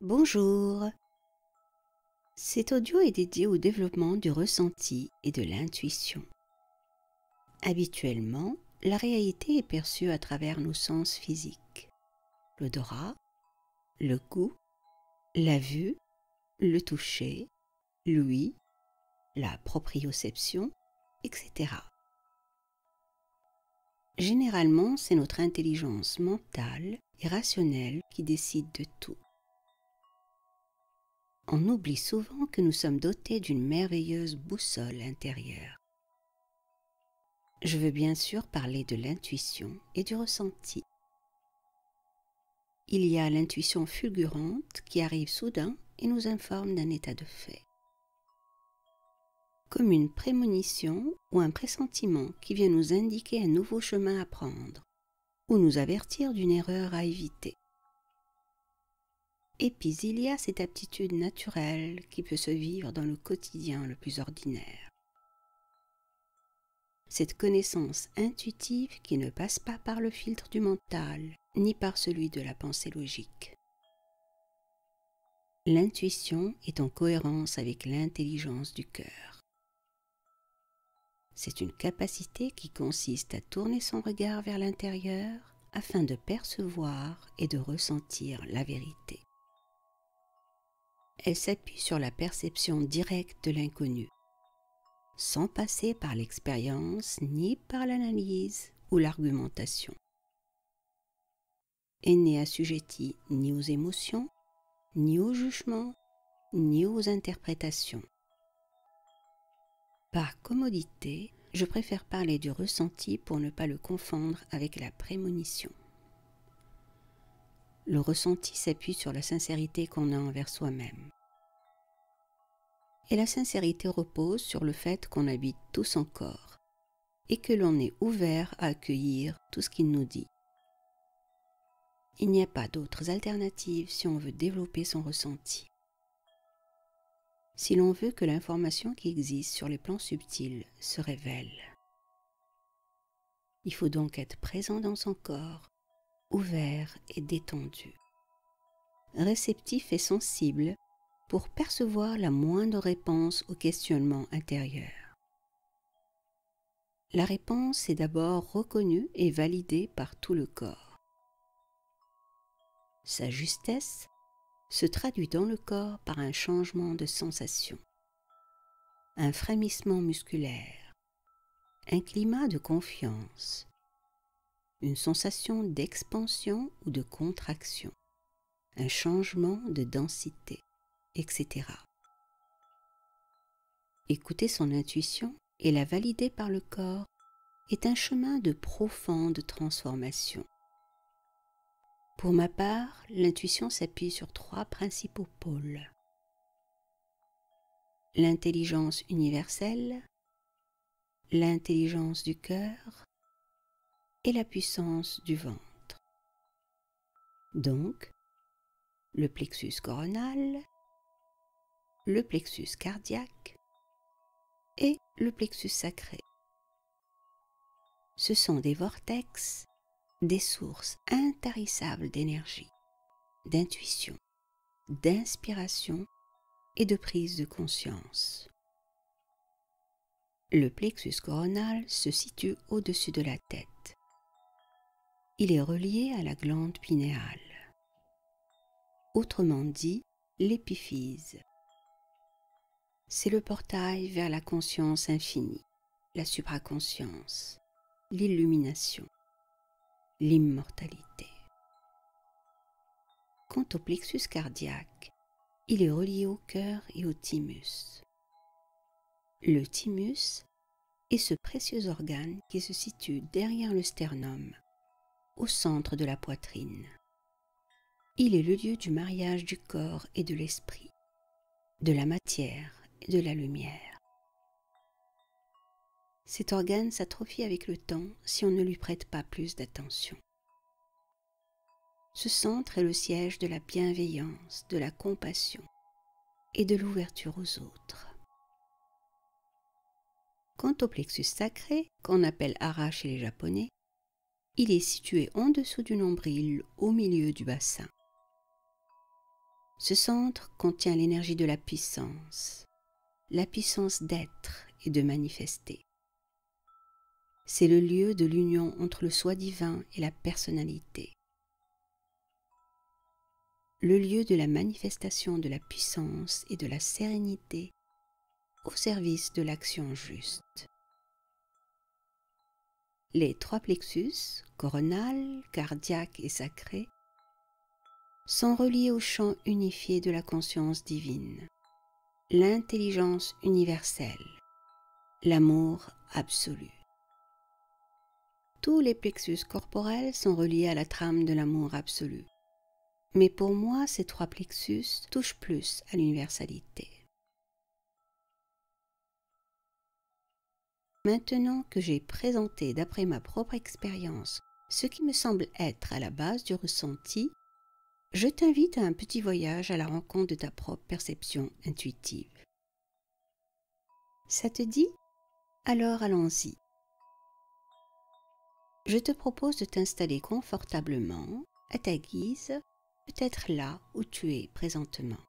Bonjour. Cet audio est dédié au développement du ressenti et de l'intuition. Habituellement, la réalité est perçue à travers nos sens physiques. L'odorat, le goût, la vue, le toucher, l'ouïe, la proprioception, etc. Généralement, c'est notre intelligence mentale et rationnelle qui décide de tout. On oublie souvent que nous sommes dotés d'une merveilleuse boussole intérieure. Je veux bien sûr parler de l'intuition et du ressenti. Il y a l'intuition fulgurante qui arrive soudain et nous informe d'un état de fait. Comme une prémonition ou un pressentiment qui vient nous indiquer un nouveau chemin à prendre ou nous avertir d'une erreur à éviter. Et puis il y a cette aptitude naturelle qui peut se vivre dans le quotidien le plus ordinaire. Cette connaissance intuitive qui ne passe pas par le filtre du mental, ni par celui de la pensée logique. L'intuition est en cohérence avec l'intelligence du cœur. C'est une capacité qui consiste à tourner son regard vers l'intérieur afin de percevoir et de ressentir la vérité. Elle s'appuie sur la perception directe de l'inconnu, sans passer par l'expérience ni par l'analyse ou l'argumentation. Elle n'est assujettie ni aux émotions, ni au jugement, ni aux interprétations. Par commodité, je préfère parler du ressenti pour ne pas le confondre avec la prémonition. Le ressenti s'appuie sur la sincérité qu'on a envers soi-même. Et la sincérité repose sur le fait qu'on habite tout son corps et que l'on est ouvert à accueillir tout ce qu'il nous dit. Il n'y a pas d'autres alternatives si on veut développer son ressenti. Si l'on veut que l'information qui existe sur les plans subtils se révèle. Il faut donc être présent dans son corps, ouvert et détendu, réceptif et sensible pour percevoir la moindre réponse au questionnement intérieur. La réponse est d'abord reconnue et validée par tout le corps. Sa justesse se traduit dans le corps par un changement de sensation, un frémissement musculaire, un climat de confiance, une sensation d'expansion ou de contraction, un changement de densité, etc. Écouter son intuition et la valider par le corps est un chemin de profonde transformation. Pour ma part, l'intuition s'appuie sur 3 principaux pôles. L'intelligence universelle, l'intelligence du cœur et la puissance du ventre. Donc, le plexus coronal, le plexus cardiaque et le plexus sacré. Ce sont des vortex, des sources intarissables d'énergie, d'intuition, d'inspiration et de prise de conscience. Le plexus coronal se situe au-dessus de la tête. Il est relié à la glande pinéale, autrement dit l'épiphyse. C'est le portail vers la conscience infinie, la supraconscience, l'illumination, l'immortalité. Quant au plexus cardiaque, il est relié au cœur et au thymus. Le thymus est ce précieux organe qui se situe derrière le sternum, au centre de la poitrine. Il est le lieu du mariage du corps et de l'esprit, de la matière et de la lumière. Cet organe s'atrophie avec le temps si on ne lui prête pas plus d'attention. Ce centre est le siège de la bienveillance, de la compassion et de l'ouverture aux autres. Quant au plexus sacré, qu'on appelle hara chez les Japonais, il est situé en dessous du nombril, au milieu du bassin. Ce centre contient l'énergie de la puissance d'être et de manifester. C'est le lieu de l'union entre le soi divin et la personnalité. Le lieu de la manifestation de la puissance et de la sérénité au service de l'action juste. Les 3 plexus, coronal, cardiaque et sacré, sont reliés au champ unifié de la conscience divine, l'intelligence universelle, l'amour absolu. Tous les plexus corporels sont reliés à la trame de l'amour absolu. Mais pour moi, ces 3 plexus touchent plus à l'universalité. Maintenant que j'ai présenté d'après ma propre expérience ce qui me semble être à la base du ressenti, je t'invite à un petit voyage à la rencontre de ta propre perception intuitive. Ça te dit? Alors allons-y. Je te propose de t'installer confortablement, à ta guise, peut-être là où tu es présentement.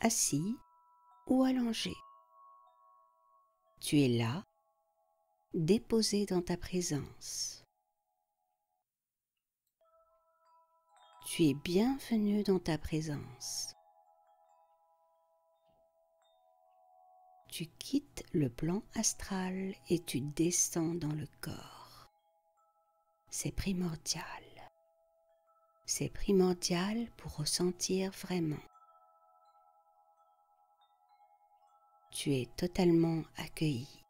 Assis ou allongé. Tu es là, déposé dans ta présence. Tu es bienvenu dans ta présence. Tu quittes le plan astral et tu descends dans le corps. C'est primordial. C'est primordial pour ressentir vraiment. Tu es totalement accueilli.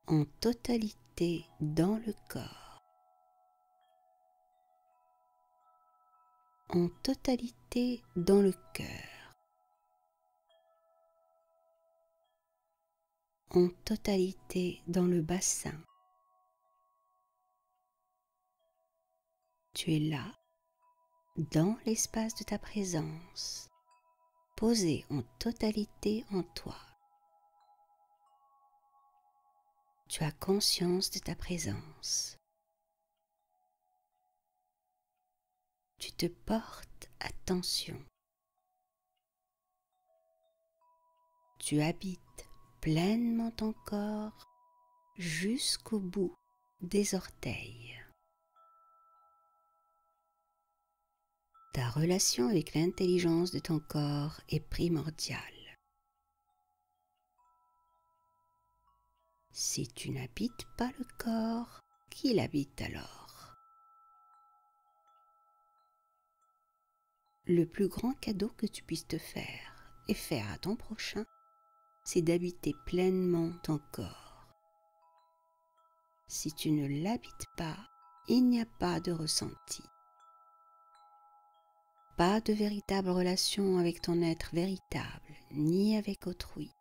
En totalité dans le corps. En totalité dans le cœur. En totalité dans le bassin. Tu es là, dans l'espace de ta présence, posé en totalité en toi. Tu as conscience de ta présence. Tu te portes attention. Tu habites pleinement ton corps jusqu'au bout des orteils. Ta relation avec l'intelligence de ton corps est primordiale. Si tu n'habites pas le corps, qui l'habite alors? Le plus grand cadeau que tu puisses te faire et faire à ton prochain, c'est d'habiter pleinement ton corps. Si tu ne l'habites pas, il n'y a pas de ressenti. Pas de véritable relation avec ton être véritable, ni avec autrui.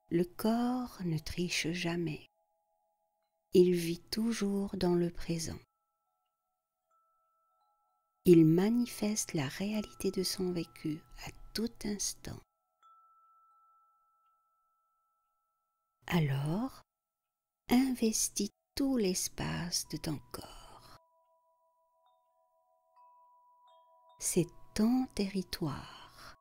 Le corps ne triche jamais. Il vit toujours dans le présent. Il manifeste la réalité de son vécu à tout instant. Alors, investis tout l'espace de ton corps. C'est ton territoire.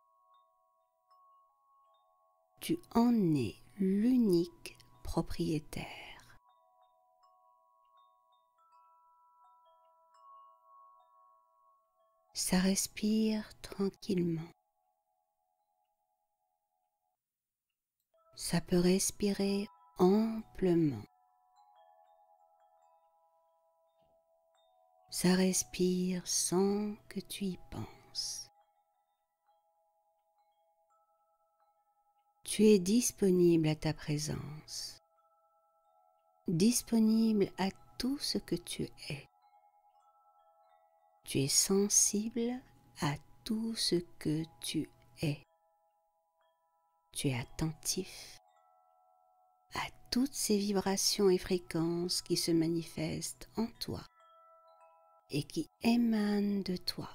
Tu en es l'unique propriétaire. Ça respire tranquillement. Ça peut respirer amplement. Ça respire sans que tu y penses. Tu es disponible à ta présence, disponible à tout ce que tu es. Tu es sensible à tout ce que tu es. Tu es attentif à toutes ces vibrations et fréquences qui se manifestent en toi et qui émanent de toi.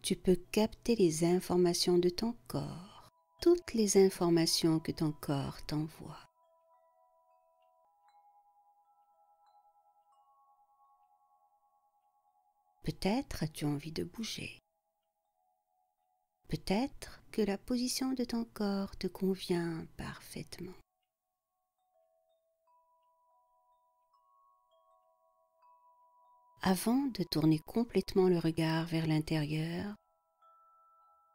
Tu peux capter les informations de ton corps toutes les informations que ton corps t'envoie. Peut-être as-tu envie de bouger. Peut-être que la position de ton corps te convient parfaitement. Avant de tourner complètement le regard vers l'intérieur,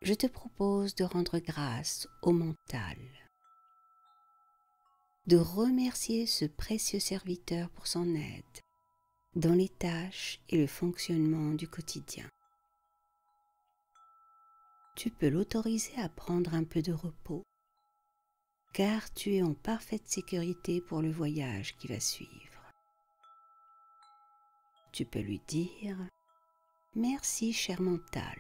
je te propose de rendre grâce au mental, de remercier ce précieux serviteur pour son aide dans les tâches et le fonctionnement du quotidien. Tu peux l'autoriser à prendre un peu de repos, car tu es en parfaite sécurité pour le voyage qui va suivre. Tu peux lui dire « Merci, cher mental,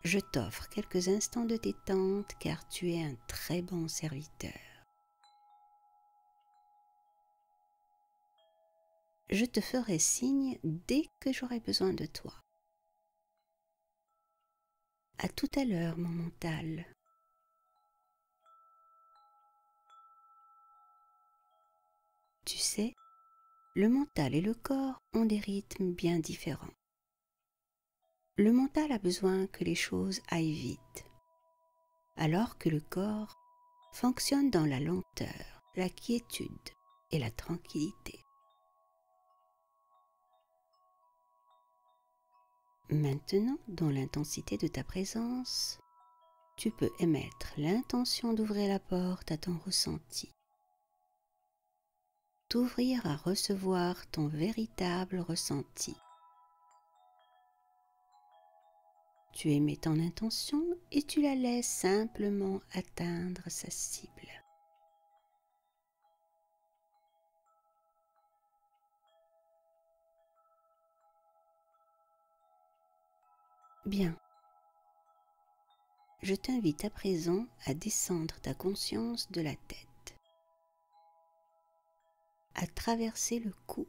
je t'offre quelques instants de détente car tu es un très bon serviteur. Je te ferai signe dès que j'aurai besoin de toi. À tout à l'heure, mon mental. » Tu sais, le mental et le corps ont des rythmes bien différents. Le mental a besoin que les choses aillent vite, alors que le corps fonctionne dans la lenteur, la quiétude et la tranquillité. Maintenant, dans l'intensité de ta présence, tu peux émettre l'intention d'ouvrir la porte à ton ressenti, t'ouvrir à recevoir ton véritable ressenti. Tu émets ton intention et tu la laisses simplement atteindre sa cible. Bien. Je t'invite à présent à descendre ta conscience de la tête, à traverser le cou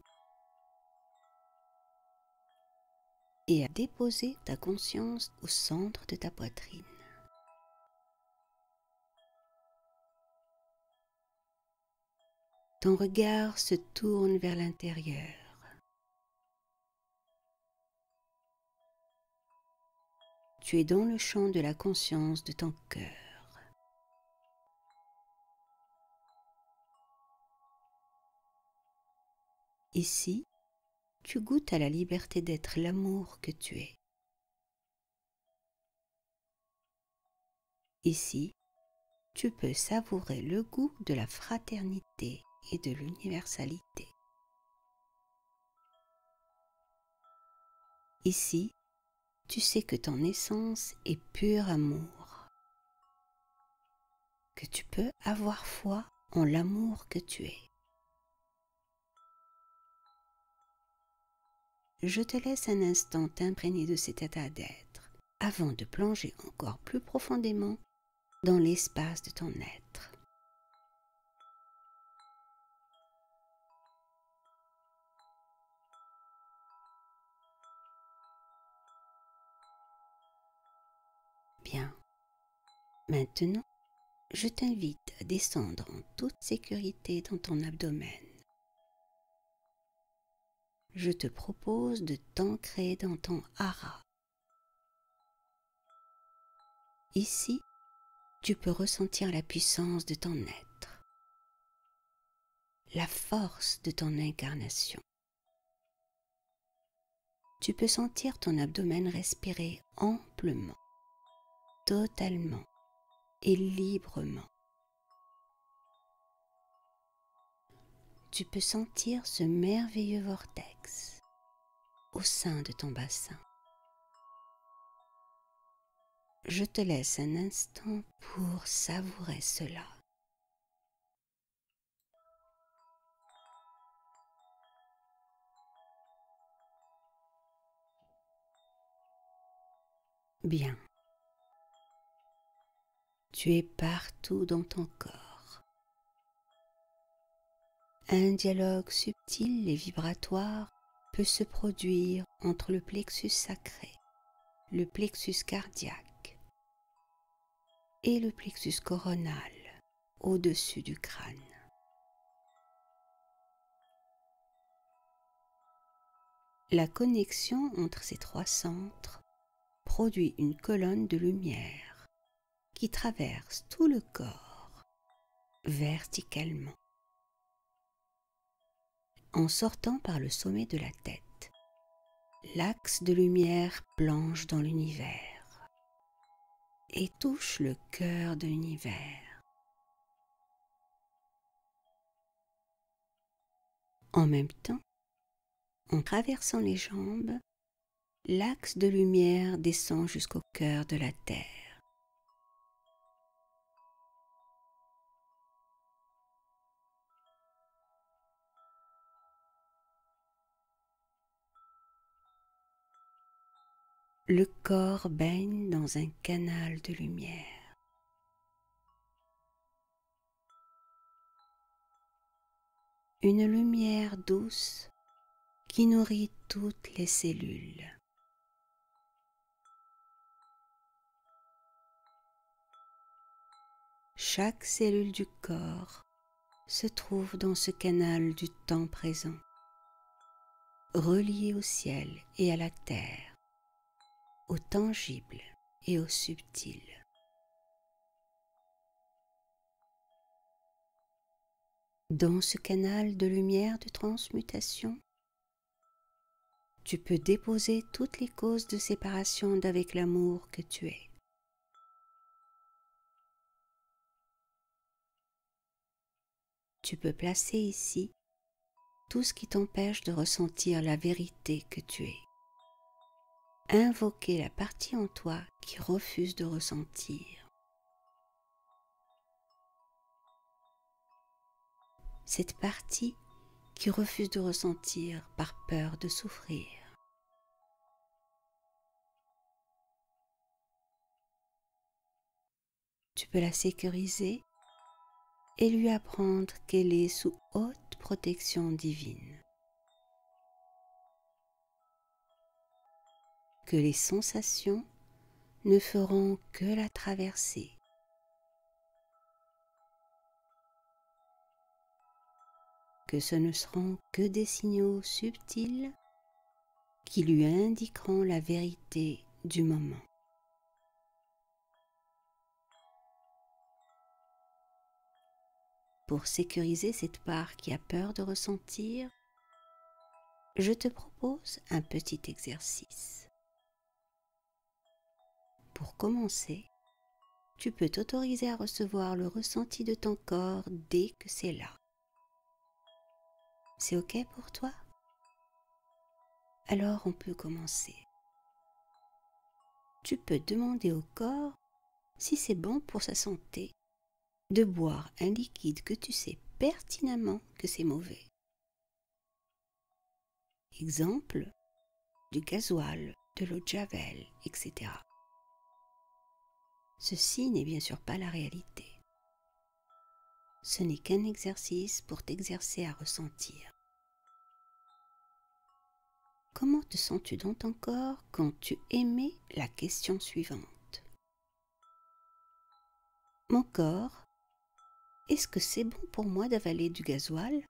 et à déposer ta conscience au centre de ta poitrine. Ton regard se tourne vers l'intérieur. Tu es dans le champ de la conscience de ton cœur. Ici, tu goûtes à la liberté d'être l'amour que tu es. Ici, tu peux savourer le goût de la fraternité et de l'universalité. Ici, tu sais que ton essence est pur amour, que tu peux avoir foi en l'amour que tu es. Je te laisse un instant t'imprégner de cet état d'être avant de plonger encore plus profondément dans l'espace de ton être. Bien. Maintenant, je t'invite à descendre en toute sécurité dans ton abdomen. Je te propose de t'ancrer dans ton hara. Ici, tu peux ressentir la puissance de ton être, la force de ton incarnation. Tu peux sentir ton abdomen respirer amplement, totalement et librement. Tu peux sentir ce merveilleux vortex au sein de ton bassin. Je te laisse un instant pour savourer cela. Bien. Tu es partout dans ton corps. Un dialogue subtil et vibratoire peut se produire entre le plexus sacré, le plexus cardiaque et le plexus coronal au-dessus du crâne. La connexion entre ces trois centres produit une colonne de lumière qui traverse tout le corps verticalement, en sortant par le sommet de la tête. L'axe de lumière plonge dans l'univers et touche le cœur de l'univers. En même temps, en traversant les jambes, l'axe de lumière descend jusqu'au cœur de la Terre. Le corps baigne dans un canal de lumière. Une lumière douce qui nourrit toutes les cellules. Chaque cellule du corps se trouve dans ce canal du temps présent, relié au ciel et à la terre, au tangible et au subtil. Dans ce canal de lumière de transmutation, tu peux déposer toutes les causes de séparation d'avec l'amour que tu es. Tu peux placer ici tout ce qui t'empêche de ressentir la vérité que tu es. Invoquer la partie en toi qui refuse de ressentir. Cette partie qui refuse de ressentir par peur de souffrir. Tu peux la sécuriser et lui apprendre qu'elle est sous haute protection divine. Que les sensations ne feront que la traverser. Que ce ne seront que des signaux subtils qui lui indiqueront la vérité du moment. Pour sécuriser cette part qui a peur de ressentir, je te propose un petit exercice. Pour commencer, tu peux t'autoriser à recevoir le ressenti de ton corps dès que c'est là. C'est OK pour toi? Alors on peut commencer. Tu peux demander au corps si c'est bon pour sa santé de boire un liquide que tu sais pertinemment que c'est mauvais. Exemple, du gasoil, de l'eau de javel, etc. Ceci n'est bien sûr pas la réalité. Ce n'est qu'un exercice pour t'exercer à ressentir. Comment te sens-tu dans ton corps quand tu émets la question suivante? Mon corps, est-ce que c'est bon pour moi d'avaler du gasoil?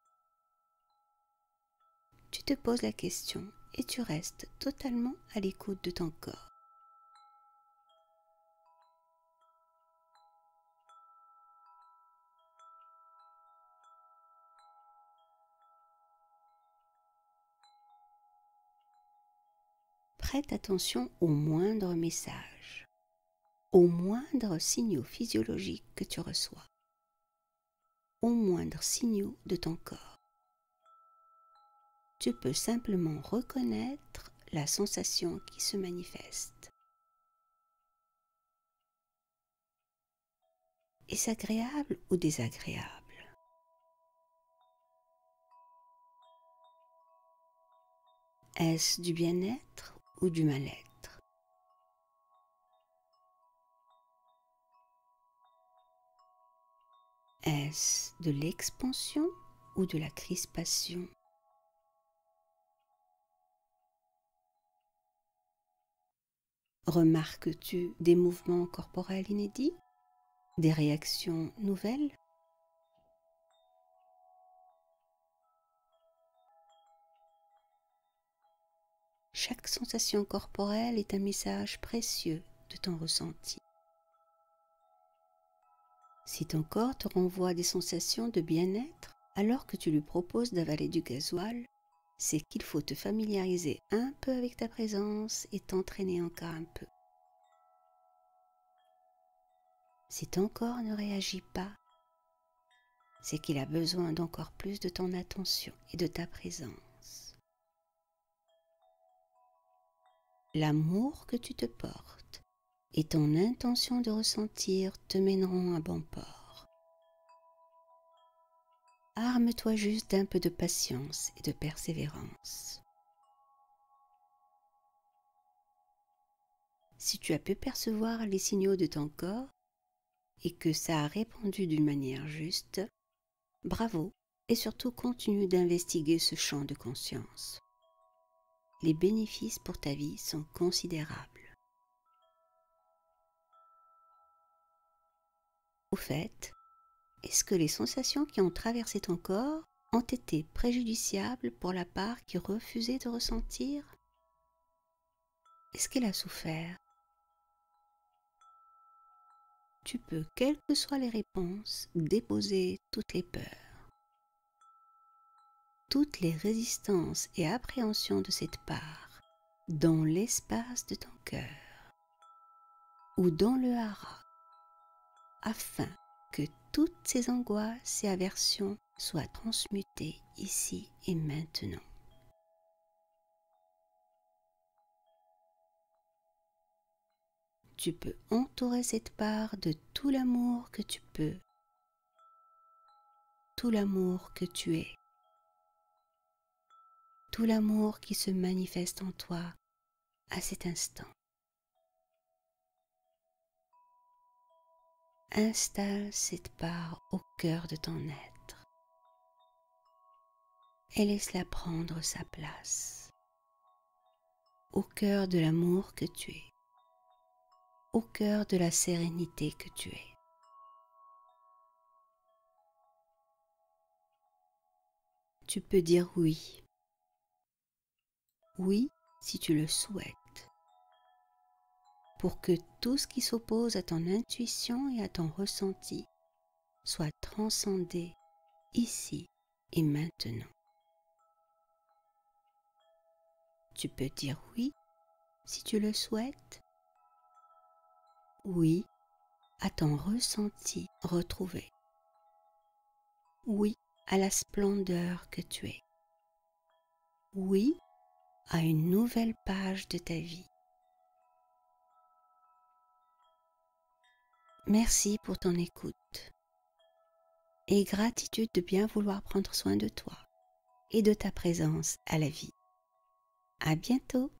Tu te poses la question et tu restes totalement à l'écoute de ton corps. Prête attention aux moindres messages, aux moindres signaux physiologiques que tu reçois, aux moindres signaux de ton corps. Tu peux simplement reconnaître la sensation qui se manifeste. Est-ce agréable ou désagréable? Est-ce du bien-être ou du mal-être? Est-ce de l'expansion ou de la crispation? Remarques-tu des mouvements corporels inédits? Des réactions nouvelles? Chaque sensation corporelle est un message précieux de ton ressenti. Si ton corps te renvoie des sensations de bien-être alors que tu lui proposes d'avaler du gasoil, c'est qu'il faut te familiariser un peu avec ta présence et t'entraîner encore un peu. Si ton corps ne réagit pas, c'est qu'il a besoin d'encore plus de ton attention et de ta présence. L'amour que tu te portes et ton intention de ressentir te mèneront à bon port. Arme-toi juste d'un peu de patience et de persévérance. Si tu as pu percevoir les signaux de ton corps et que ça a répondu d'une manière juste, bravo et surtout continue d'investiguer ce champ de conscience. Les bénéfices pour ta vie sont considérables. Au fait, est-ce que les sensations qui ont traversé ton corps ont été préjudiciables pour la part qui refusait de ressentir? Est-ce qu'elle a souffert? Tu peux, quelles que soient les réponses, déposer toutes les peurs, toutes les résistances et appréhensions de cette part dans l'espace de ton cœur ou dans le hara, afin que toutes ces angoisses et aversions soient transmutées ici et maintenant. Tu peux entourer cette part de tout l'amour que tu peux, tout l'amour que tu es, tout l'amour qui se manifeste en toi à cet instant. Installe cette part au cœur de ton être et laisse-la prendre sa place, au cœur de l'amour que tu es, au cœur de la sérénité que tu es. Tu peux dire oui. Oui, si tu le souhaites, pour que tout ce qui s'oppose à ton intuition et à ton ressenti soit transcendé ici et maintenant. Tu peux dire oui, si tu le souhaites. Oui, à ton ressenti retrouvé. Oui, à la splendeur que tu es. Oui, à une nouvelle page de ta vie. Merci pour ton écoute et gratitude de bien vouloir prendre soin de toi et de ta présence à la vie. À bientôt!